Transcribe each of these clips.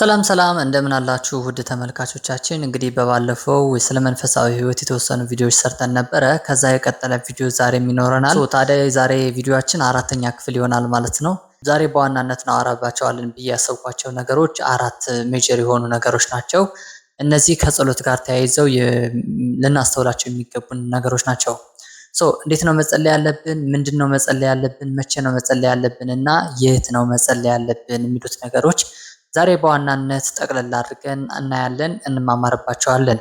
ሰላም ሰላም እንደምን አላችሁ ውድ ተመልካቾቻችን። እንግዲህ በባለፈው ስለ መንፈሳዊ ሕይወት የተወሰኑ ቪዲዮዎች ሰርተን ነበረ። ከዛ የቀጠለ ቪዲዮ ዛሬም ይኖረናል። ታዲያ የዛሬ ቪዲዮአችን አራተኛ ክፍል ይሆናል ማለት ነው። ዛሬ በዋናነት እናወራባቸዋለን ብዬ ያሰብኳቸው ነገሮች አራት ሜጀር የሆኑ ነገሮች ናቸው። እነዚህ ከጸሎት ጋር ተያይዘው ልናስተውላቸው የሚገቡን ነገሮች ናቸው። እንዴት ነው መጸለይ ያለብን? ምንድን ነው መጸለይ ያለብን? መቼ ነው መጸለይ ያለብን? እና የት ነው መጸለይ ያለብን የሚሉት ነገሮች ዛሬ በዋናነት ጠቅለል አድርገን እናያለን፣ እንማማርባቸዋለን።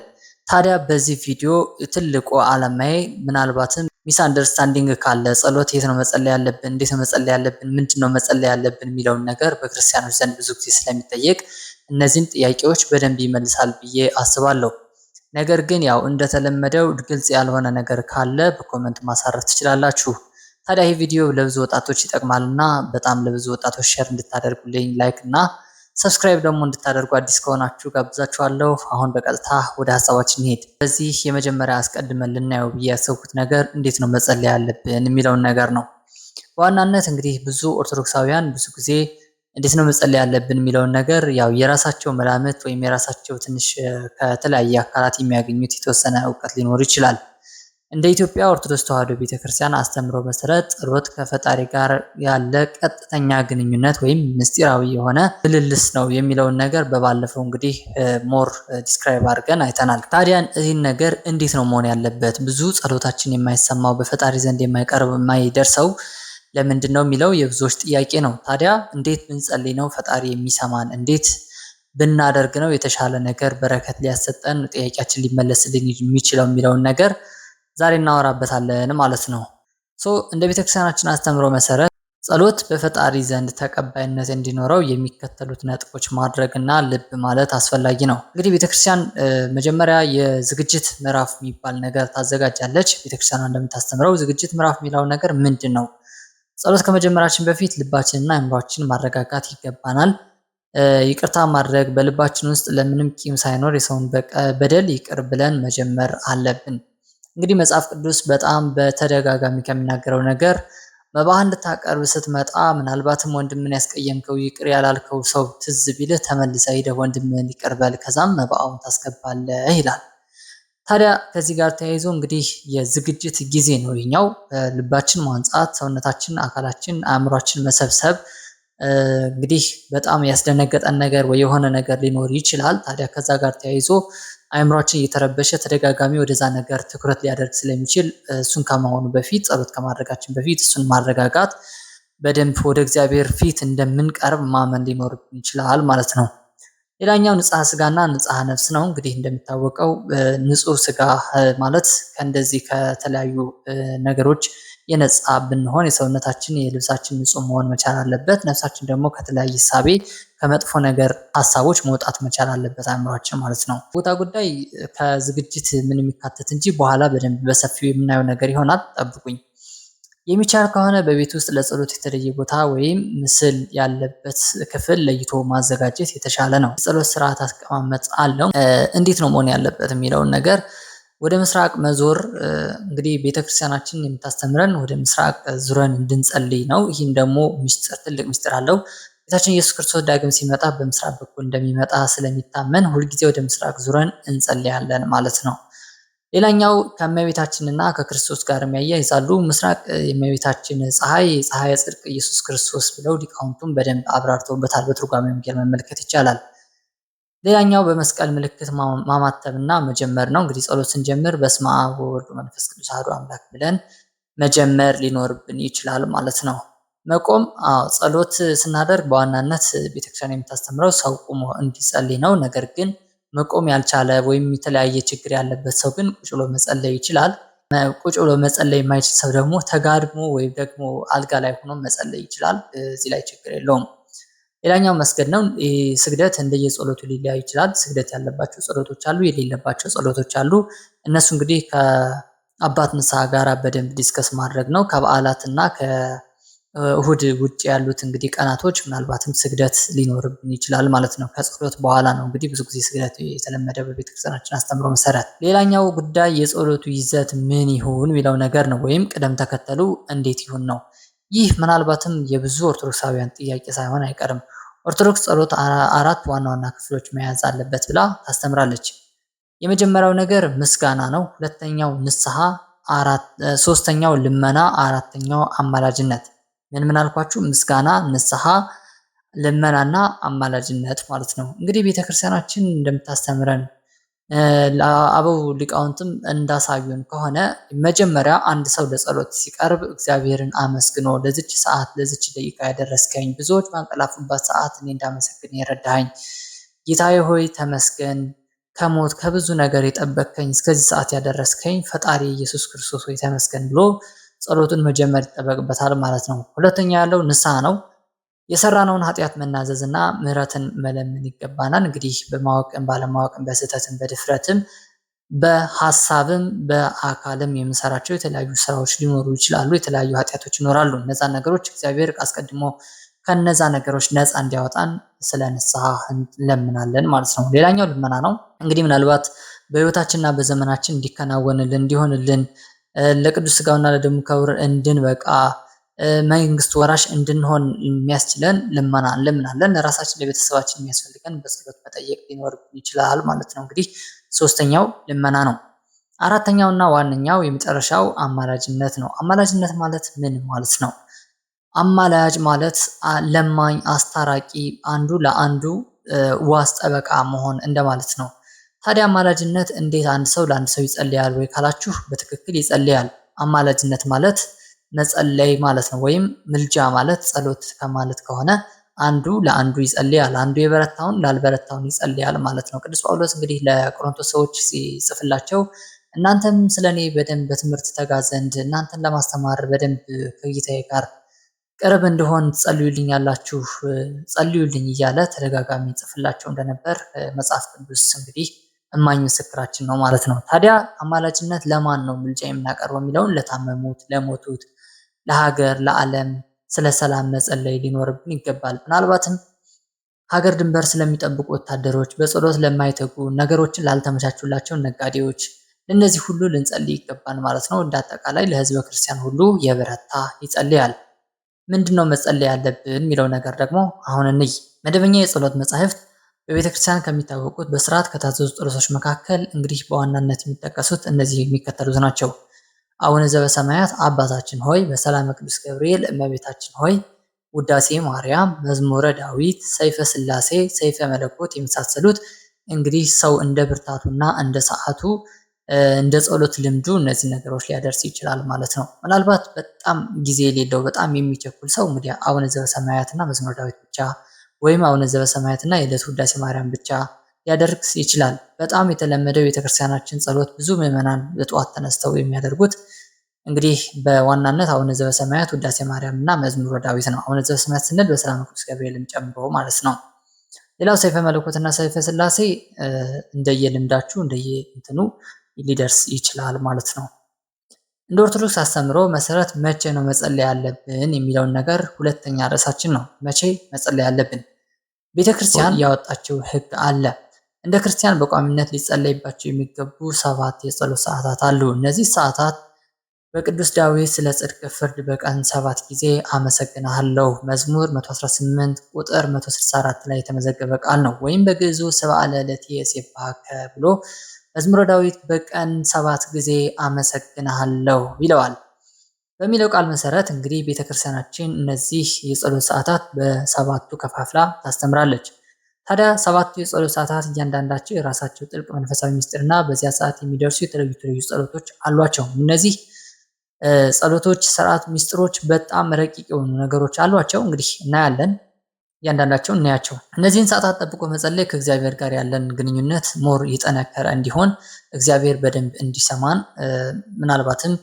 ታዲያ በዚህ ቪዲዮ ትልቁ ዓላማዬ ምናልባትም ሚስ አንደርስታንዲንግ ካለ ጸሎት የት ነው መጸለይ ያለብን፣ እንዴት ነው መጸለይ ያለብን፣ ምንድን ነው መጸለይ ያለብን የሚለውን ነገር በክርስቲያኖች ዘንድ ብዙ ጊዜ ስለሚጠየቅ እነዚህን ጥያቄዎች በደንብ ይመልሳል ብዬ አስባለሁ። ነገር ግን ያው እንደተለመደው ግልጽ ያልሆነ ነገር ካለ በኮመንት ማሳረፍ ትችላላችሁ። ታዲያ ይህ ቪዲዮ ለብዙ ወጣቶች ይጠቅማልና በጣም ለብዙ ወጣቶች ሼር እንድታደርጉልኝ ላይክ እና ሰብስክራይብ ደግሞ እንድታደርጉ አዲስ ከሆናችሁ ጋብዛችኋለሁ። አሁን በቀጥታ ወደ ሀሳባችን እንሄድ። በዚህ የመጀመሪያ አስቀድመን ልናየው ብዬ ያሰብኩት ነገር እንዴት ነው መጸለይ ያለብን የሚለውን ነገር ነው። በዋናነት እንግዲህ ብዙ ኦርቶዶክሳውያን ብዙ ጊዜ እንዴት ነው መጸለይ ያለብን የሚለውን ነገር ያው የራሳቸው መላምት ወይም የራሳቸው ትንሽ ከተለያየ አካላት የሚያገኙት የተወሰነ እውቀት ሊኖር ይችላል። እንደ ኢትዮጵያ ኦርቶዶክስ ተዋሕዶ ቤተክርስቲያን አስተምሮ መሰረት ጸሎት ከፈጣሪ ጋር ያለ ቀጥተኛ ግንኙነት ወይም ምስጢራዊ የሆነ ምልልስ ነው የሚለውን ነገር በባለፈው እንግዲህ ሞር ዲስክራይብ አድርገን አይተናል። ታዲያ ይህን ነገር እንዴት ነው መሆን ያለበት? ብዙ ጸሎታችን የማይሰማው በፈጣሪ ዘንድ የማይቀርብ የማይደርሰው ለምንድን ነው የሚለው የብዙዎች ጥያቄ ነው። ታዲያ እንዴት ብንጸልይ ነው ፈጣሪ የሚሰማን? እንዴት ብናደርግ ነው የተሻለ ነገር በረከት ሊያሰጠን ጥያቄያችን ሊመለስልን የሚችለው የሚለውን ነገር ዛሬ እናወራበታለን ማለት ነው። እንደ ቤተክርስቲያናችን አስተምሮ መሰረት ጸሎት በፈጣሪ ዘንድ ተቀባይነት እንዲኖረው የሚከተሉት ነጥቦች ማድረግና ልብ ማለት አስፈላጊ ነው። እንግዲህ ቤተክርስቲያን መጀመሪያ የዝግጅት ምዕራፍ የሚባል ነገር ታዘጋጃለች። ቤተክርስቲያኗ እንደምታስተምረው ዝግጅት ምዕራፍ የሚለው ነገር ምንድን ነው? ጸሎት ከመጀመራችን በፊት ልባችንና አእምሯችን ማረጋጋት ይገባናል። ይቅርታ ማድረግ፣ በልባችን ውስጥ ለምንም ቂም ሳይኖር የሰውን በደል ይቅር ብለን መጀመር አለብን። እንግዲህ መጽሐፍ ቅዱስ በጣም በተደጋጋሚ ከሚናገረው ነገር መባህ እንድታቀርብ ስትመጣ ምናልባትም ወንድምን ያስቀየምከው ይቅር ያላልከው ሰው ትዝ ቢልህ ተመልሰህ ሄደህ ወንድምን ይቅር በል፣ ከዛም መባውን ታስገባለህ ይላል። ታዲያ ከዚህ ጋር ተያይዞ እንግዲህ የዝግጅት ጊዜ ነው ይኛው። ልባችን ማንጻት፣ ሰውነታችን፣ አካላችን፣ አእምሯችን መሰብሰብ። እንግዲህ በጣም ያስደነገጠን ነገር ወይ የሆነ ነገር ሊኖር ይችላል። ታዲያ ከዛ ጋር ተያይዞ አእምሯችን እየተረበሸ ተደጋጋሚ ወደዛ ነገር ትኩረት ሊያደርግ ስለሚችል እሱን ከመሆኑ በፊት ጸሎት ከማድረጋችን በፊት እሱን ማረጋጋት፣ በደንብ ወደ እግዚአብሔር ፊት እንደምንቀርብ ማመን ሊኖርብን ይችላል ማለት ነው። ሌላኛው ንጽሐ ስጋና ንጽሐ ነፍስ ነው። እንግዲህ እንደሚታወቀው ንጹህ ስጋ ማለት ከእንደዚህ ከተለያዩ ነገሮች የነጻ ብንሆን የሰውነታችን የልብሳችን ንጹህ መሆን መቻል አለበት። ነፍሳችን ደግሞ ከተለያየ እሳቤ ከመጥፎ ነገር ሀሳቦች መውጣት መቻል አለበት፣ አእምሯችን ማለት ነው። ቦታ ጉዳይ ከዝግጅት ምን የሚካተት እንጂ በኋላ በደንብ በሰፊው የምናየው ነገር ይሆናል። ጠብቁኝ። የሚቻል ከሆነ በቤት ውስጥ ለጸሎት የተለየ ቦታ ወይም ምስል ያለበት ክፍል ለይቶ ማዘጋጀት የተሻለ ነው። የጸሎት ስርዓት አቀማመጥ አለው። እንዴት ነው መሆን ያለበት የሚለውን ነገር ወደ ምስራቅ መዞር። እንግዲህ ቤተክርስቲያናችን የምታስተምረን ወደ ምስራቅ ዙረን እንድንጸልይ ነው። ይህም ደግሞ ትልቅ ምስጢር አለው። ጌታችን ኢየሱስ ክርስቶስ ዳግም ሲመጣ በምስራቅ በኩል እንደሚመጣ ስለሚታመን ሁልጊዜ ወደ ምስራቅ ዙረን እንጸልያለን ማለት ነው። ሌላኛው ከእመቤታችንና ከክርስቶስ ጋር የሚያያይዛሉ። ምስራቅ የእመቤታችን ፀሐይ ጽድቅ ኢየሱስ ክርስቶስ ብለው ሊቃውንቱም በደንብ አብራርተውበታል። በትርጓሜ ወንጌል መመልከት ይቻላል። ሌላኛው በመስቀል ምልክት ማማተብና መጀመር ነው። እንግዲህ ጸሎት ስንጀምር በስመ አብ ወወልድ ወመንፈስ ቅዱስ አሐዱ አምላክ ብለን መጀመር ሊኖርብን ይችላል ማለት ነው። መቆም፣ ጸሎት ስናደርግ በዋናነት ቤተክርስቲያን የምታስተምረው ሰው ቁሞ እንዲጸልይ ነው። ነገር ግን መቆም ያልቻለ ወይም የተለያየ ችግር ያለበት ሰው ግን ቁጭ ብሎ መጸለይ ይችላል። ቁጭ ብሎ መጸለይ የማይችል ሰው ደግሞ ተጋድሞ ወይም ደግሞ አልጋ ላይ ሆኖ መጸለይ ይችላል። እዚህ ላይ ችግር የለውም። ሌላኛው መስገድ ነው። ስግደት እንደየጸሎቱ ሊለያይ ይችላል። ስግደት ያለባቸው ጸሎቶች አሉ፣ የሌለባቸው ጸሎቶች አሉ። እነሱ እንግዲህ ከአባት ንስሐ ጋር በደንብ ዲስከስ ማድረግ ነው። ከበዓላትና ከእሁድ ውጭ ያሉት እንግዲህ ቀናቶች ምናልባትም ስግደት ሊኖርብን ይችላል ማለት ነው። ከጸሎት በኋላ ነው እንግዲህ ብዙ ጊዜ ስግደት የተለመደ በቤተክርስቲያናችን አስተምሮ መሰረት። ሌላኛው ጉዳይ የጸሎቱ ይዘት ምን ይሁን የሚለው ነገር ነው፣ ወይም ቅደም ተከተሉ እንዴት ይሁን ነው። ይህ ምናልባትም የብዙ ኦርቶዶክሳውያን ጥያቄ ሳይሆን አይቀርም። ኦርቶዶክስ ጸሎት አራት ዋና ዋና ክፍሎች መያዝ አለበት ብላ ታስተምራለች። የመጀመሪያው ነገር ምስጋና ነው። ሁለተኛው ንስሐ፣ ሶስተኛው ልመና፣ አራተኛው አማላጅነት። ምን አልኳችሁ? ምስጋና፣ ንስሐ፣ ልመናና አማላጅነት ማለት ነው። እንግዲህ ቤተክርስቲያናችን እንደምታስተምረን ለአበው ሊቃውንትም እንዳሳዩን ከሆነ መጀመሪያ አንድ ሰው ለጸሎት ሲቀርብ እግዚአብሔርን አመስግኖ ለዚች ሰዓት ለዚች ደቂቃ ያደረስከኝ፣ ብዙዎች ባንቀላፉባት ሰዓት እኔ እንዳመሰግን የረዳኸኝ ጌታዬ ሆይ ተመስገን፣ ከሞት ከብዙ ነገር የጠበቅከኝ፣ እስከዚህ ሰዓት ያደረስከኝ ፈጣሪ ኢየሱስ ክርስቶስ ሆይ ተመስገን ብሎ ጸሎቱን መጀመር ይጠበቅበታል ማለት ነው። ሁለተኛ ያለው ንስሐ ነው። የሰራነውን ኃጢአት መናዘዝና ምህረትን መለመን ይገባናል። እንግዲህ በማወቅም ባለማወቅም በስህተትም በድፍረትም በሐሳብም በአካልም የምንሰራቸው የተለያዩ ስራዎች ሊኖሩ ይችላሉ። የተለያዩ ኃጢአቶች ይኖራሉ። እነዛ ነገሮች እግዚአብሔር አስቀድሞ ከነዛ ነገሮች ነፃ እንዲያወጣን ስለ ንስሐ እንለምናለን ማለት ነው። ሌላኛው ልመና ነው። እንግዲህ ምናልባት በህይወታችንና በዘመናችን እንዲከናወንልን እንዲሆንልን ለቅዱስ ስጋውና ለደሙ ክብር እንድንበቃ መንግስት ወራሽ እንድንሆን የሚያስችለን ልመና እንለምናለን። ለራሳችን ለቤተሰባችን የሚያስፈልገን በጸሎት መጠየቅ ሊኖርብን ይችላል ማለት ነው። እንግዲህ ሶስተኛው ልመና ነው። አራተኛውና ዋነኛው የመጨረሻው አማላጅነት ነው። አማላጅነት ማለት ምን ማለት ነው? አማላጅ ማለት ለማኝ፣ አስታራቂ፣ አንዱ ለአንዱ ዋስ ጠበቃ መሆን እንደማለት ነው። ታዲያ አማላጅነት እንዴት አንድ ሰው ለአንድ ሰው ይጸልያል ወይ ካላችሁ፣ በትክክል ይጸልያል። አማላጅነት ማለት መጸለይ ማለት ነው። ወይም ምልጃ ማለት ጸሎት ከማለት ከሆነ አንዱ ለአንዱ ይጸልያል፣ አንዱ የበረታውን ላልበረታውን ይጸልያል ማለት ነው። ቅዱስ ጳውሎስ እንግዲህ ለቆሮንቶስ ሰዎች ሲጽፍላቸው እናንተም ስለኔ በደንብ በትምህርት ተጋ ዘንድ እናንተን ለማስተማር በደንብ ከጌታዬ ጋር ቅርብ እንደሆን ትጸልዩልኛላችሁ፣ ጸልዩልኝ እያለ ተደጋጋሚ ጽፍላቸው እንደነበር መጽሐፍ ቅዱስ እንግዲህ እማኝ ምስክራችን ነው ማለት ነው። ታዲያ አማላጅነት ለማን ነው ምልጃ የምናቀርበው የሚለውን ለታመሙት፣ ለሞቱት፣ ለሀገር፣ ለዓለም ስለ ሰላም መጸለይ ሊኖርብን ይገባል። ምናልባትም ሀገር ድንበር ስለሚጠብቁ ወታደሮች፣ በጸሎት ለማይተጉ ነገሮችን ላልተመቻቹላቸው ነጋዴዎች፣ ለእነዚህ ሁሉ ልንጸልይ ይገባል ማለት ነው። እንደ አጠቃላይ ለህዝበ ክርስቲያን ሁሉ የበረታ ይጸልያል። ምንድነው መጸለይ ያለብን የሚለው ነገር ደግሞ አሁን እንይ። መደበኛ የጸሎት መጻሕፍት በቤተ ክርስቲያን ከሚታወቁት በስርዓት ከታዘዙ ጸሎቶች መካከል እንግዲህ በዋናነት የሚጠቀሱት እነዚህ የሚከተሉት ናቸው። አቡነ ዘበሰማያት አባታችን ሆይ፣ በሰላመ ቅዱስ ገብርኤል እመቤታችን ሆይ፣ ውዳሴ ማርያም፣ መዝሙረ ዳዊት፣ ሰይፈ ስላሴ፣ ሰይፈ መለኮት የመሳሰሉት እንግዲህ ሰው እንደ ብርታቱና እንደ ሰዓቱ እንደ ጸሎት ልምዱ እነዚህ ነገሮች ሊያደርስ ይችላል ማለት ነው። ምናልባት በጣም ጊዜ የሌለው በጣም የሚቸኩል ሰው እንግዲህ አቡነ ዘበሰማያትና መዝሙረ ዳዊት ብቻ ወይም አቡነ ዘበሰማያትና የዕለቱ ውዳሴ ማርያም ብቻ ሊያደርግ ይችላል። በጣም የተለመደው የቤተክርስቲያናችን ጸሎት ብዙ ምዕመናን በጠዋት ተነስተው የሚያደርጉት እንግዲህ በዋናነት አቡነ ዘበሰማያት፣ ውዳሴ ማርያም እና መዝሙረ ዳዊት ነው። አቡነ ዘበሰማያት ስንል በሰላመ ቅዱስ ገብርኤልን ጨምሮ ማለት ነው። ሌላው ሰይፈ መለኮትና ሰይፈ ስላሴ እንደየልምዳችሁ እንደየእንትኑ ሊደርስ ይችላል ማለት ነው። እንደ ኦርቶዶክስ አስተምሮ መሰረት መቼ ነው መጸለይ ያለብን የሚለውን ነገር ሁለተኛ ርዕሳችን ነው። መቼ መጸለይ ያለብን? ቤተክርስቲያን ያወጣችው ሕግ አለ። እንደ ክርስቲያን በቋሚነት ሊጸለይባቸው የሚገቡ 7 የጸሎት ሰዓታት አሉ። እነዚህ ሰዓታት በቅዱስ ዳዊት ስለ ጽድቅ ፍርድ በቀን 7 ጊዜ አመሰግናለሁ መዝሙር 118 ቁጥር 164 ላይ የተመዘገበ ቃል ነው። ወይም በግዕዙ ሰብአ ለዕለትየ እሴብሐከ ብሎ መዝሙረ ዳዊት በቀን 7 ጊዜ አመሰግናለሁ ይለዋል። በሚለው ቃል መሰረት እንግዲህ ቤተክርስቲያናችን እነዚህ የጸሎት ሰዓታት በሰባቱ ከፋፍላ ታስተምራለች። ታዲያ 7ቱ የጸሎት ሰዓታት እያንዳንዳቸው የራሳቸው ጥልቅ መንፈሳዊ ምስጢርና በዚያ ሰዓት የሚደርሱ የተለዩ ጸሎቶች አሏቸው። እነዚህ ጸሎቶች፣ ስርዓት፣ ምስጢሮች በጣም ረቂቅ የሆኑ ነገሮች አሏቸው። እንግዲህ እናያለን፣ እያንዳንዳቸው እናያቸው። እነዚህን ሰዓታት ጠብቆ መጸለይ ከእግዚአብሔር ጋር ያለን ግንኙነት ሞር የጠነከረ እንዲሆን እግዚአብሔር በደንብ እንዲሰማን ምናልባትም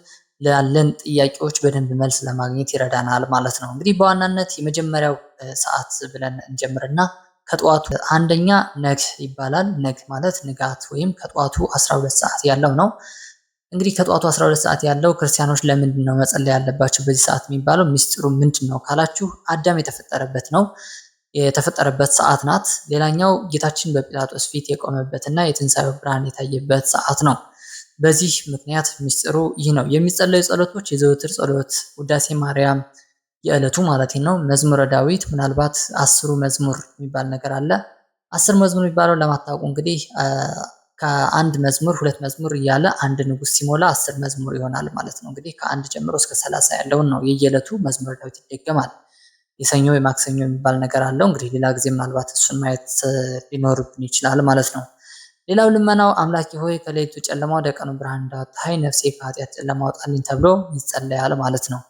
ላለን ጥያቄዎች በደንብ መልስ ለማግኘት ይረዳናል ማለት ነው። እንግዲህ በዋናነት የመጀመሪያው ሰዓት ብለን እንጀምርና ከጠዋቱ አንደኛ ነግህ ይባላል። ነግህ ማለት ንጋት ወይም ከጠዋቱ 12 ሰዓት ያለው ነው። እንግዲህ ከጠዋቱ 12 ሰዓት ያለው ክርስቲያኖች ለምንድን ነው መጸለይ ያለባቸው በዚህ ሰዓት የሚባለው? ሚስጥሩ ምንድን ነው ካላችሁ አዳም የተፈጠረበት ሰዓት ናት። ሌላኛው ጌታችን በጲላጦስ ፊት የቆመበትና የትንሣኤው ብርሃን የታየበት ሰዓት ነው። በዚህ ምክንያት ሚስጥሩ ይህ ነው። የሚጸለዩ ጸሎቶች የዘወትር ጸሎት፣ ውዳሴ ማርያም፣ የዕለቱ ማለት ነው። መዝሙረ ዳዊት ምናልባት 10ሩ መዝሙር የሚባል ነገር አለ። 10 መዝሙር የሚባለው ለማታውቁ እንግዲህ ከአንድ መዝሙር 2 መዝሙር እያለ አንድ ንጉስ ሲሞላ 10 መዝሙር ይሆናል ማለት ነው። እንግዲህ ከአንድ ጀምሮ እስከ 30 ያለውን ነው የየዕለቱ መዝሙረ ዳዊት ይደገማል። የሰኞ የማክሰኞ የሚባል ነገር አለው። እንግዲህ ሌላ ጊዜ ምናልባት እሱን ማየት ሊኖርብን ይችላል ማለት ነው። ሌላው ልመናው አምላኬ ሆይ ከሌሊቱ ጨለማ ወደ ቀኑ ብርሃን እንዳወጣኸኝ ነፍሴ ከኃጢአት ጨለማ አውጣልኝ ተብሎ ይጸለያል ማለት ነው።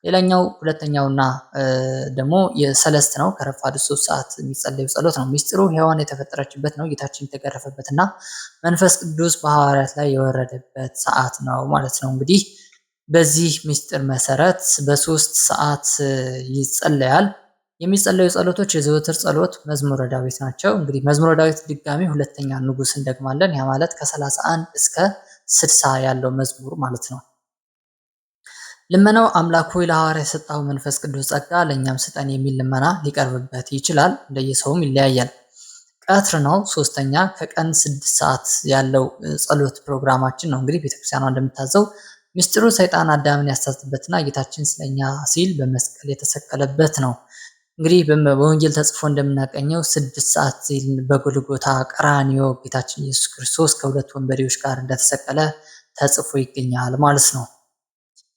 ሌላኛው ሁለተኛውና ደግሞ የሰለስት ነው። ከረፋዱ 3 ሰዓት የሚጸለዩ ጸሎት ነው። ሚስጥሩ ሔዋን የተፈጠረችበት ነው። ጌታችን የተገረፈበትና መንፈስ ቅዱስ በሐዋርያት ላይ የወረደበት ሰዓት ነው ማለት ነው። እንግዲህ በዚህ ሚስጥር መሰረት በ3 ሰዓት ይጸለያል። የሚጸለዩ ጸሎቶች የዘወትር ጸሎት፣ መዝሙረ ዳዊት ናቸው። እንግዲህ መዝሙረ ዳዊት ድጋሚ ሁለተኛ ንጉስ እንደግማለን። ያ ማለት ከ31 እስከ 60 ያለው መዝሙር ማለት ነው። ልመናው አምላክ ሆይ ለሐዋርያ የሰጠው መንፈስ ቅዱስ ጸጋ ለእኛም ስጠን የሚል ልመና ሊቀርብበት ይችላል። እንደየሰውም ይለያያል። ቀትር ነው። ሶስተኛ ከቀን 6 ሰዓት ያለው ጸሎት ፕሮግራማችን ነው። እንግዲህ ቤተክርስቲያኗ እንደምታዘው ሚስጥሩ ሰይጣን አዳምን ያሳትበትና ጌታችን ስለኛ ሲል በመስቀል የተሰቀለበት ነው። እንግዲህ በወንጌል ተጽፎ እንደምናገኘው 6 ሰዓት ሲል በጎልጎታ ቀራንዮ ጌታችን ኢየሱስ ክርስቶስ ከሁለት ወንበዴዎች ጋር እንደተሰቀለ ተጽፎ ይገኛል ማለት ነው።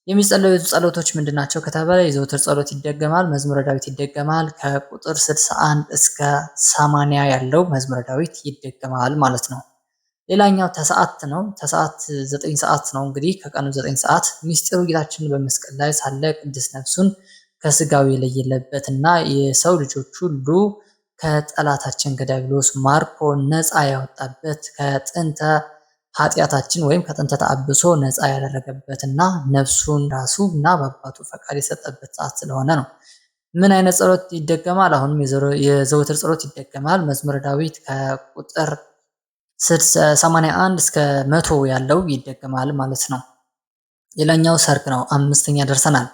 የሚጸለዩ ጸሎቶች ምንድናቸው ከተባለ የዘወትር ጸሎት ይደገማል፣ መዝሙረ ዳዊት ይደገማል። ከቁጥር 61 እስከ 80 ያለው መዝሙረ ዳዊት ይደገማል ማለት ነው። ሌላኛው ተሰዓት ነው። ተሰዓት 9 ሰዓት ነው። እንግዲህ ከቀኑ 9 ሰዓት ሚስጥሩ ጌታችን በመስቀል ላይ ሳለ ቅድስት ነፍሱን ከስጋው የለየለበትና የሰው ልጆች ሁሉ ከጠላታችን ከዲያብሎስ ማርኮ ነፃ ያወጣበት ከጥንተ ኃጢአታችን ወይም ከጥንተ ተአብሶ ነፃ ያደረገበትና ነፍሱን ራሱ እና በአባቱ ፈቃድ የሰጠበት ሰዓት ስለሆነ ነው። ምን አይነት ጸሎት ይደገማል? አሁንም የዘወትር ጸሎት ይደገማል። መዝሙረ ዳዊት ከቁጥር 81 እስከ 100 ያለው ይደገማል ማለት ነው። ሌላኛው ሰርክ ነው። 5ኛ ደርሰናል።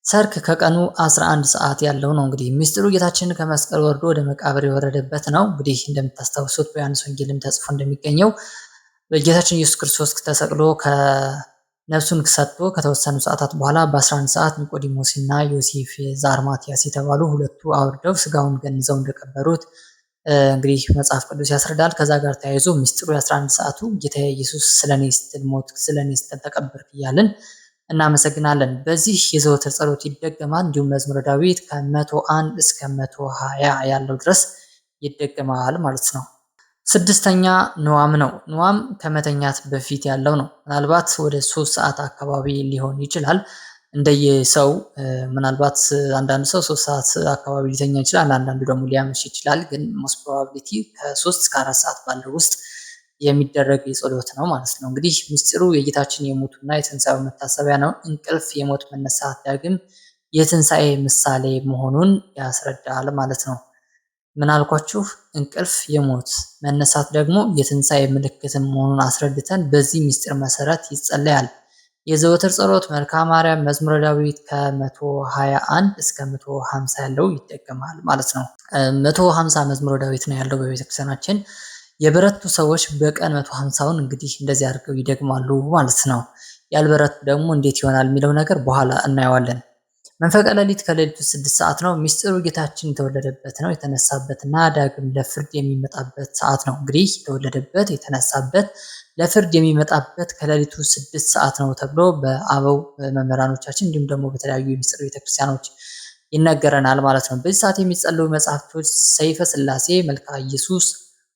ሰርክ ከቀኑ 11 ሰዓት ያለው ነው። እንግዲህ ሚስጥሩ ጌታችን ከመስቀል ወርዶ ወደ መቃብር የወረደበት ነው። እንግዲህ እንደምታስታውሱት በዮሐንስ ወንጌልም ተጽፎ እንደሚገኘው ጌታችን ኢየሱስ ክርስቶስ ተሰቅሎ ነፍሱን ሰጥቶ ከተወሰኑ ሰዓታት በኋላ በ11 ሰዓት ኒቆዲሞስና ዮሴፍ ዘአርማትያስ የተባሉ ሁለቱ አውርደው ስጋውን ገንዘው እንደቀበሩት እንግዲህ መጽሐፍ ቅዱስ ያስረዳል። ከዛ ጋር ተያይዞ ሚስጥሩ የ11 ሰዓቱ ጌታ ኢየሱስ ስለኔ ስትል ሞት፣ ስለኔ ስትል ተቀበርክ እያልን እናመሰግናለን። በዚህ የዘወትር ጸሎት ይደገማል። እንዲሁም መዝሙረ ዳዊት ከ101 እስከ 120 ያለው ድረስ ይደገማል ማለት ነው። 6ኛ ንዋም ነው። ንዋም ከመተኛት በፊት ያለው ነው። ምናልባት ወደ 3 ሰዓት አካባቢ ሊሆን ይችላል እንደየሰው። ምናልባት አንዳንድ ሰው 3 ሰዓት አካባቢ ሊተኛ ይችላል፣ አንዳንዱ ደግሞ ሊያመሽ ይችላል። ግን ሞስት ፕሮባቢሊቲ ከ3 እስከ 4 ሰዓት ባለው ውስጥ የሚደረግ የጸሎት ነው ማለት ነው። እንግዲህ ምስጢሩ የጌታችን የሞቱና የትንሣኤው መታሰቢያ ነው። እንቅልፍ የሞት መነሳት ዳግም የትንሣኤ ምሳሌ መሆኑን ያስረዳል ማለት ነው። ምን አልኳችሁ? እንቅልፍ የሞት መነሳት ደግሞ የትንሣኤ ምልክት መሆኑን አስረድተን በዚህ ምስጢር መሰረት ይጸለያል። የዘወትር ጸሎት መልክአ ማርያም፣ መዝሙረ ዳዊት ከ121 እስከ 150 ያለው ይደገማል ማለት ነው። 150 መዝሙረ ዳዊት ነው ያለው በቤተክርስቲያናችን። የበረቱ ሰዎች በቀን 150ውን እንግዲህ እንደዚህ አድርገው ይደግማሉ ማለት ነው። ያልበረቱ ደግሞ እንዴት ይሆናል የሚለው ነገር በኋላ እናየዋለን። መንፈቀ ሌሊት ከሌሊቱ 6 ሰዓት ነው። ሚስጥሩ ጌታችን የተወለደበት ነው፣ የተነሳበትና ዳግም ለፍርድ የሚመጣበት ሰዓት ነው። እንግዲህ የተወለደበት የተነሳበት ለፍርድ የሚመጣበት ከሌሊቱ 6 ሰዓት ነው ተብሎ በአበው መምህራኖቻችን እንዲሁም ደግሞ በተለያዩ የሚስጥር ቤተክርስቲያኖች ይነገረናል ማለት ነው። በዚህ ሰዓት የሚጸለዩ መጽሐፍቶች ሰይፈ ሥላሴ፣ መልክአ ኢየሱስ፣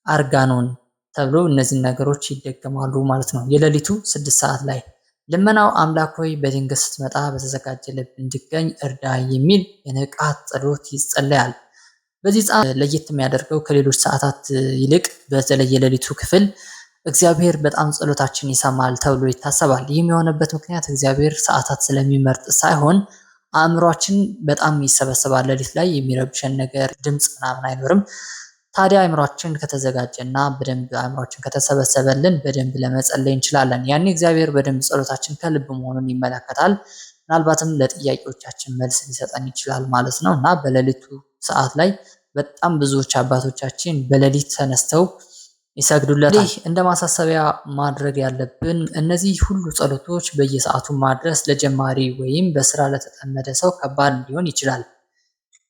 አርጋኖን ተብሎ እነዚህ ነገሮች ይደገማሉ ማለት ነው። የሌሊቱ 6 ሰዓት ላይ ልመናው አምላክ ሆይ በድንገት ስትመጣ በተዘጋጀ ልብ እንድገኝ እርዳ የሚል የንቃት ጸሎት ይጸለያል። በዚህ ሰዓት ለየት የሚያደርገው ከሌሎች ሰዓታት ይልቅ በተለይ የሌሊቱ ክፍል እግዚአብሔር በጣም ጸሎታችን ይሰማል ተብሎ ይታሰባል። ይህም የሆነበት ምክንያት እግዚአብሔር ሰዓታት ስለሚመርጥ ሳይሆን አእምሯችን በጣም ይሰበሰባል። ሌሊት ላይ የሚረብሸን ነገር ድምፅ ምናምን አይኖርም። ታዲያ አእምሯችን ከተዘጋጀና በደንብ አእምሯችን ከተሰበሰበልን በደንብ ለመጸለይ እንችላለን። ያኔ እግዚአብሔር በደንብ ጸሎታችን ከልብ መሆኑን ይመለከታል። ምናልባትም ለጥያቄዎቻችን መልስ ሊሰጠን ይችላል ማለት ነው እና በሌሊቱ ሰዓት ላይ በጣም ብዙዎች አባቶቻችን በሌሊት ተነስተው ይሰግዱለታል። እንደ ማሳሰቢያ ማድረግ ያለብን እነዚህ ሁሉ ጸሎቶች በየሰዓቱ ማድረስ ለጀማሪ ወይም በስራ ለተጠመደ ሰው ከባድ ሊሆን ይችላል።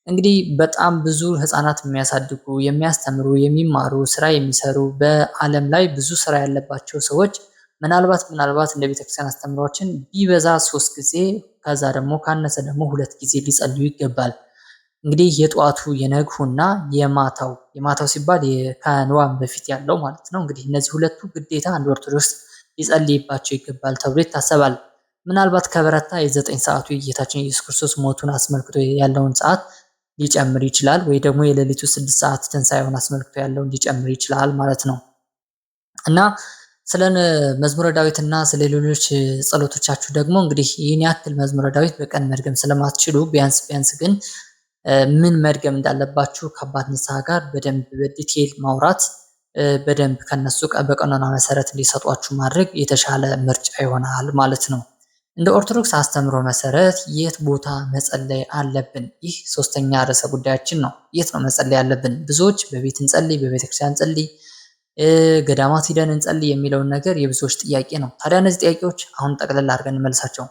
እንግዲህ በጣም ብዙ ህፃናት የሚያሳድጉ፣ የሚያስተምሩ፣ የሚማሩ፣ ስራ የሚሰሩ በዓለም ላይ ብዙ ስራ ያለባቸው ሰዎች ምናልባት እንደ ቤተክርስቲያን አስተምሯችን ቢበዛ 3 ጊዜ ከዛ ደግሞ ካነሰ ደግሞ 2 ጊዜ ሊጸልዩ ይገባል። እንግዲህ የጠዋቱ የነግሁና የማታው ሲባል ከንዋም በፊት ያለው ማለት ነው። እንግዲህ እነዚህ ሁለቱ ግዴታ አንድ ኦርቶዶክስ ሊጸልይባቸው ይገባል ተብሎ ይታሰባል። ምናልባት ከበረታ የ9 ሰዓቱ የጌታችን ኢየሱስ ክርስቶስ ሞቱን አስመልክቶ ያለውን ሰዓት ሊጨምር ይችላል፣ ወይ ደግሞ የሌሊቱ 6 ሰዓት ትንሣኤውን አስመልክቶ ያለውን ሊጨምር ይችላል ማለት ነው። እና ስለ መዝሙረ ዳዊትና ስለ ሌሎች ጸሎቶቻችሁ ደግሞ እንግዲህ ይህን ያክል መዝሙረ ዳዊት በቀን መድገም ስለማትችሉ ቢያንስ ግን ምን መድገም እንዳለባችሁ ከአባት ንስሐ ጋር በደንብ በዲቴል ማውራት በደንብ ከነሱ በቀኖና መሰረት እንዲሰጧችሁ ማድረግ የተሻለ ምርጫ ይሆናል ማለት ነው። እንደ ኦርቶዶክስ አስተምሮ መሰረት የት ቦታ መጸለይ አለብን? ይህ ሶስተኛ ርዕሰ ጉዳያችን ነው። የት ነው መጸለይ አለብን? ብዙዎች በቤት እንጸልይ፣ በቤተክርስቲያን እንጸልይ፣ ገዳማት ሂደን እንጸልይ የሚለውን ነገር የብዙዎች ጥያቄ ነው። ታዲያ እነዚህ ጥያቄዎች አሁን ጠቅለል አድርገን እንመልሳቸው።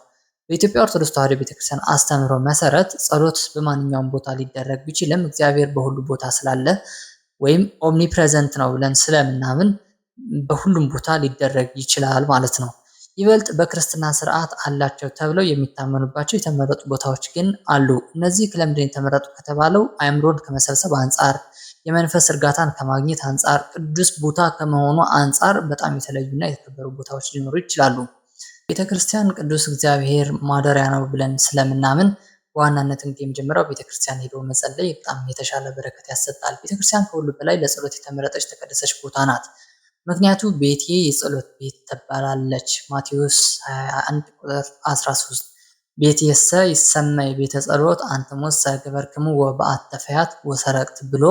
በኢትዮጵያ ኦርቶዶክስ ተዋሕዶ ቤተክርስቲያን አስተምሮ መሰረት ጸሎት በማንኛውም ቦታ ሊደረግ ቢችልም እግዚአብሔር በሁሉ ቦታ ስላለ ወይም ኦምኒፕሬዘንት ነው ብለን ስለምናምን በሁሉም ቦታ ሊደረግ ይችላል ማለት ነው። ይበልጥ በክርስትና ስርዓት አላቸው ተብለው የሚታመኑባቸው የተመረጡ ቦታዎች ግን አሉ። እነዚህ ለምንድን የተመረጡ ከተባለው አእምሮን ከመሰብሰብ አንጻር፣ የመንፈስ እርጋታን ከማግኘት አንጻር፣ ቅዱስ ቦታ ከመሆኑ አንጻር በጣም የተለዩና የተከበሩ ቦታዎች ሊኖሩ ይችላሉ። ቤተክርስቲያን ቅዱስ እግዚአብሔር ማደሪያ ነው ብለን ስለምናምን በዋናነት እንግዲህ የመጀመሪያው ቤተክርስቲያን ሄዶ መጸለይ በጣም የተሻለ በረከት ያሰጣል። ቤተክርስቲያን ከሁሉ በላይ ለጸሎት የተመረጠች የተቀደሰች ቦታ ናት። ምክንያቱ ቤቴ የጸሎት ቤት ትባላለች። ማቴዎስ 21 ቁጥር 13 ቤቴሰ ይሰመይ ቤተ ጸሎት አንትሙሰ ገበርክሙ ወበአተ ፈያት ወሰረቅት ብሎ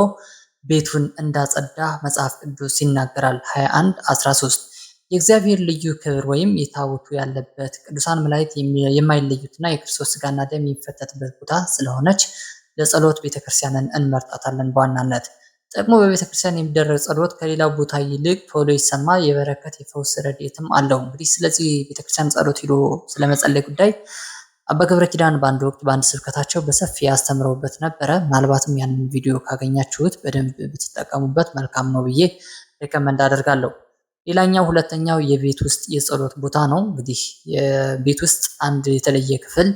ቤቱን እንዳጸዳ መጽሐፍ ቅዱስ ይናገራል። 21 13 የእግዚአብሔር ልዩ ክብር ወይም የታቦቱ ያለበት ቅዱሳን መላእክት የማይለዩትና የክርስቶስ ስጋና ደም የሚፈተትበት ቦታ ስለሆነች ለጸሎት ቤተክርስቲያንን እንመርጣታለን በዋናነት። ደግሞ በቤተክርስቲያን የሚደረግ ጸሎት ከሌላው ቦታ ይልቅ ቶሎ ይሰማ፣ የበረከት የፈውስ ረድኤትም አለው። እንግዲህ ስለዚህ ቤተክርስቲያን ጸሎት ሄዶ ስለመጸለይ ጉዳይ አባ ገብረ ኪዳን በአንድ ወቅት በአንድ ስብከታቸው በሰፊ ያስተምረውበት ነበረ። ምናልባትም ያንን ቪዲዮ ካገኛችሁት በደንብ ብትጠቀሙበት መልካም ነው ብዬ ሬከመንድ አደርጋለሁ። ሌላኛው ሁለተኛው የቤት ውስጥ የጸሎት ቦታ ነው። እንግዲህ የቤት ውስጥ አንድ የተለየ ክፍል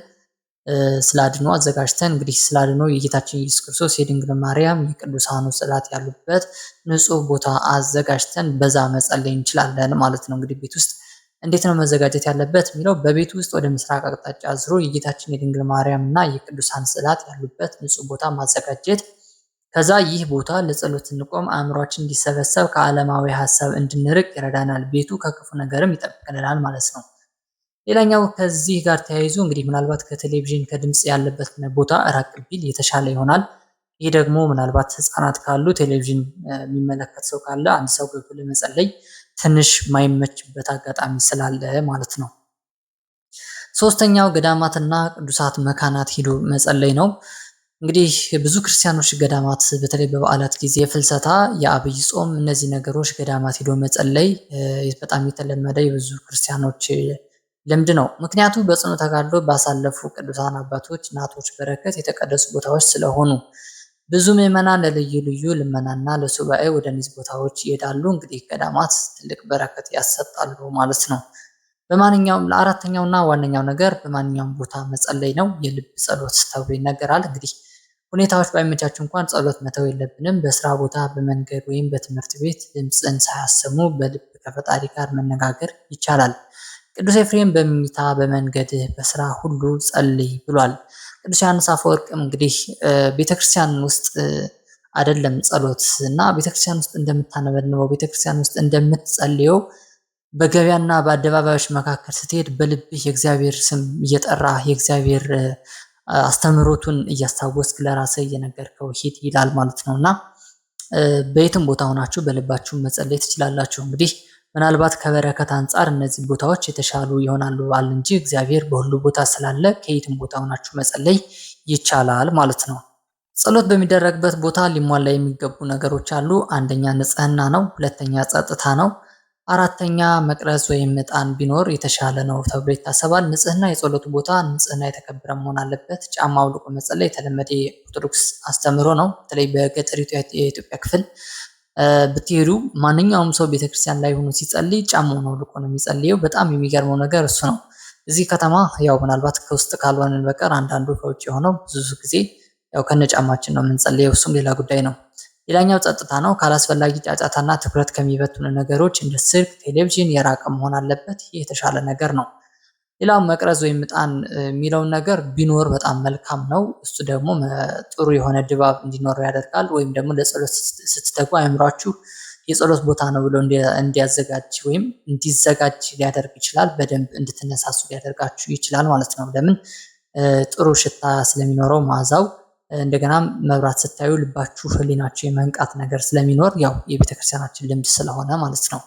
ስላድኖ አዘጋጅተን እንግዲህ ስላድኖ የጌታችን ኢየሱስ ክርስቶስ የድንግል ማርያም የቅዱሳኑ ጽላት ያሉበት ንጹህ ቦታ አዘጋጅተን በዛ መጸለይ እንችላለን ማለት ነው። እንግዲህ ቤት ውስጥ እንዴት ነው መዘጋጀት ያለበት የሚለው በቤት ውስጥ ወደ ምስራቅ አቅጣጫ አዝሮ የጌታችን የድንግል ማርያም እና የቅዱሳን ጽላት ያሉበት ንጹህ ቦታ ማዘጋጀት። ከዛ ይህ ቦታ ለጸሎት እንቆም፣ አእምሯችን እንዲሰበሰብ፣ ከዓለማዊ ሀሳብ እንድንርቅ ይረዳናል። ቤቱ ከክፉ ነገርም ይጠብቀናል ማለት ነው። ሌላኛው ከዚህ ጋር ተያይዞ እንግዲህ ምናልባት ከቴሌቪዥን ከድምጽ ያለበት ቦታ ራቅ ቢል የተሻለ ይሆናል። ይህ ደግሞ ምናልባት ህፃናት ካሉ ቴሌቪዥን የሚመለከት ሰው ካለ አንድ ሰው ገብቶ ለመጸለይ ትንሽ ማይመችበት አጋጣሚ ስላለ ማለት ነው። ሶስተኛው ገዳማትና ቅዱሳት መካናት ሂዶ መጸለይ ነው። እንግዲህ ብዙ ክርስቲያኖች ገዳማት በተለይ በበዓላት ጊዜ የፍልሰታ፣ የአብይ ጾም እነዚህ ነገሮች ገዳማት ሂዶ መጸለይ በጣም የተለመደ የብዙ ክርስቲያኖች ልምድ ነው። ምክንያቱም በጽኑ ተጋድሎ ባሳለፉ ቅዱሳን አባቶች እናቶች በረከት የተቀደሱ ቦታዎች ስለሆኑ ብዙ ምዕመናን ለልዩ ልዩ ልመናና ለሱባኤ ወደ እነዚህ ቦታዎች ይሄዳሉ። እንግዲህ ገዳማት ትልቅ በረከት ያሰጣሉ ማለት ነው። በማንኛውም ለአራተኛውና ዋነኛው ነገር በማንኛውም ቦታ መጸለይ ነው። የልብ ጸሎት ተብሎ ይነገራል። እንግዲህ ሁኔታዎች ባይመቻችሁ እንኳን ጸሎት መተው የለብንም። በስራ ቦታ፣ በመንገድ ወይም በትምህርት ቤት ድምፅን ሳያሰሙ በልብ ከፈጣሪ ጋር መነጋገር ይቻላል። ቅዱስ ኤፍሬም በመኝታ፣ በመንገድህ፣ በስራ ሁሉ ጸልይ ብሏል። ቅዱስ ዮሐንስ አፈወርቅም እንግዲህ ቤተክርስቲያን ውስጥ አይደለም ጸሎት እና ቤተክርስቲያን ውስጥ እንደምታነበንበው ቤተክርስቲያን ውስጥ እንደምትጸልየው በገበያና በአደባባዮች መካከል ስትሄድ በልብህ የእግዚአብሔር ስም እየጠራህ የእግዚአብሔር አስተምህሮቱን እያስታወስክ ለራስህ እየነገርከው ሂድ ይላል ማለት ነውና በየትም ቦታ ሆናችሁ በልባችሁ መጸለይ ትችላላችሁ። እንግዲህ ምናልባት ከበረከት አንጻር እነዚህ ቦታዎች የተሻሉ ይሆናሉ አል እንጂ እግዚአብሔር በሁሉ ቦታ ስላለ ከየትም ቦታ ሆናችሁ መጸለይ ይቻላል ማለት ነው። ጸሎት በሚደረግበት ቦታ ሊሟላ የሚገቡ ነገሮች አሉ። አንደኛ ንጽህና ነው። ሁለተኛ ጸጥታ ነው። አራተኛ መቅረዝ ወይም ዕጣን ቢኖር የተሻለ ነው ተብሎ ይታሰባል። ንጽህና የጸሎቱ ቦታ ንጽህና የተከበረ መሆን አለበት። ጫማ አውልቆ መጸለይ የተለመደ የኦርቶዶክስ አስተምህሮ ነው። በተለይ በገጠሪቱ የኢትዮጵያ ክፍል ብትሄዱ ማንኛውም ሰው ቤተክርስቲያን ላይ ሆኖ ሲጸልይ ጫማውን አውልቆ ነው የሚጸልየው። በጣም የሚገርመው ነገር እሱ ነው። እዚህ ከተማ ያው ምናልባት ከውስጥ ካልሆንን በቀር አንዳንዱ ከውጭ የሆነው ብዙ ጊዜ ያው ከነጫማችን ነው የምንጸልየው። እሱም ሌላ ጉዳይ ነው። ሌላኛው ጸጥታ ነው። ካላስፈላጊ ጫጫታና ትኩረት ከሚበትኑ ነገሮች እንደ ስልክ፣ ቴሌቪዥን የራቀ መሆን አለበት። ይህ የተሻለ ነገር ነው። ሌላው መቅረዝ ወይም ዕጣን የሚለውን ነገር ቢኖር በጣም መልካም ነው። እሱ ደግሞ ጥሩ የሆነ ድባብ እንዲኖረው ያደርጋል። ወይም ደግሞ ለጸሎት ስትተጉ አእምሯችሁ የጸሎት ቦታ ነው ብሎ እንዲያዘጋጅ ወይም እንዲዘጋጅ ሊያደርግ ይችላል። በደንብ እንድትነሳሱ ሊያደርጋችሁ ይችላል ማለት ነው። ለምን? ጥሩ ሽታ ስለሚኖረው መዓዛው። እንደገናም መብራት ስታዩ ልባችሁ ህሊናችሁ የመንቃት ነገር ስለሚኖር ያው የቤተክርስቲያናችን ልምድ ስለሆነ ማለት ነው።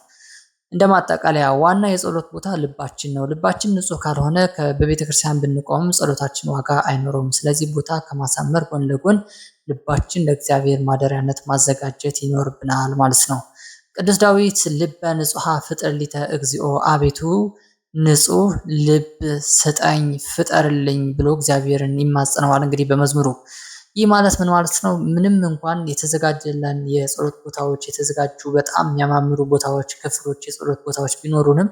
እንደማጠቃለያ ዋና የጸሎት ቦታ ልባችን ነው። ልባችን ንጹህ ካልሆነ በቤተክርስቲያን ብንቆም ጸሎታችን ዋጋ አይኖረውም። ስለዚህ ቦታ ከማሳመር ጎን ለጎን ልባችን ለእግዚአብሔር ማደሪያነት ማዘጋጀት ይኖርብናል ማለት ነው። ቅዱስ ዳዊት ልበ ንጹሐ ፍጥር ሊተ እግዚኦ፣ አቤቱ ንጹህ ልብ ስጠኝ ፍጠርልኝ ብሎ እግዚአብሔርን ይማጸነዋል። እንግዲህ በመዝሙሩ ይህ ማለት ምን ማለት ነው? ምንም እንኳን የተዘጋጀለን የጸሎት ቦታዎች የተዘጋጁ በጣም የሚያማምሩ ቦታዎች፣ ክፍሎች፣ የጸሎት ቦታዎች ቢኖሩንም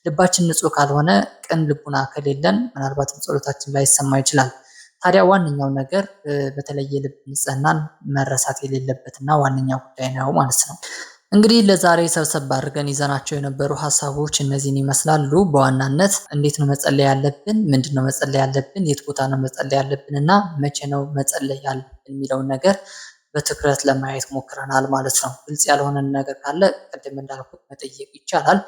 ልባችን ንጹህ ካልሆነ ቅን ልቡና ከሌለን ምናልባትም ጸሎታችን ላይሰማ ይችላል። ታዲያ ዋነኛው ነገር በተለይ የልብ ንጽህናን መረሳት የሌለበትና ዋነኛ ጉዳይ ነው ማለት ነው። እንግዲህ ለዛሬ ሰብሰብ አድርገን ይዘናቸው የነበሩ ሀሳቦች እነዚህን ይመስላሉ። በዋናነት እንዴት ነው መጸለይ ያለብን፣ ምንድነው መጸለይ ያለብን፣ የት ቦታ ነው መጸለይ ያለብን እና መቼ ነው መጸለይ ያለብን የሚለውን ነገር በትኩረት ለማየት ሞክረናል ማለት ነው። ግልጽ ያልሆነ ነገር ካለ ቅድም እንዳልኩት መጠየቅ ይቻላል።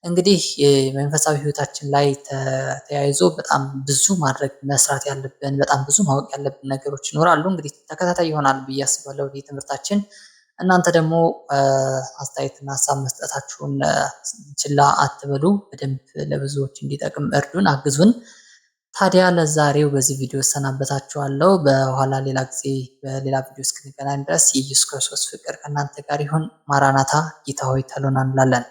እንግዲህ የመንፈሳዊ ህይወታችን ላይ ተያይዞ በጣም ብዙ ማድረግ መስራት ያለብን በጣም ብዙ ማወቅ ያለብን ነገሮች ይኖራሉ። እንግዲህ ተከታታይ ይሆናል ብዬ አስባለሁ ትምህርታችን። እናንተ ደግሞ አስተያየትና ሀሳብ መስጠታችሁን ችላ አትበሉ። በደንብ ለብዙዎች እንዲጠቅም እርዱን፣ አግዙን። ታዲያ ለዛሬው በዚህ ቪዲዮ እሰናበታችኋለሁ። በኋላ ሌላ ጊዜ በሌላ ቪዲዮ እስክንገናኝ ድረስ የኢየሱስ ክርስቶስ ፍቅር ከእናንተ ጋር ይሁን። ማራናታ፣ ጌታ ሆይ ተሎና እንላለን።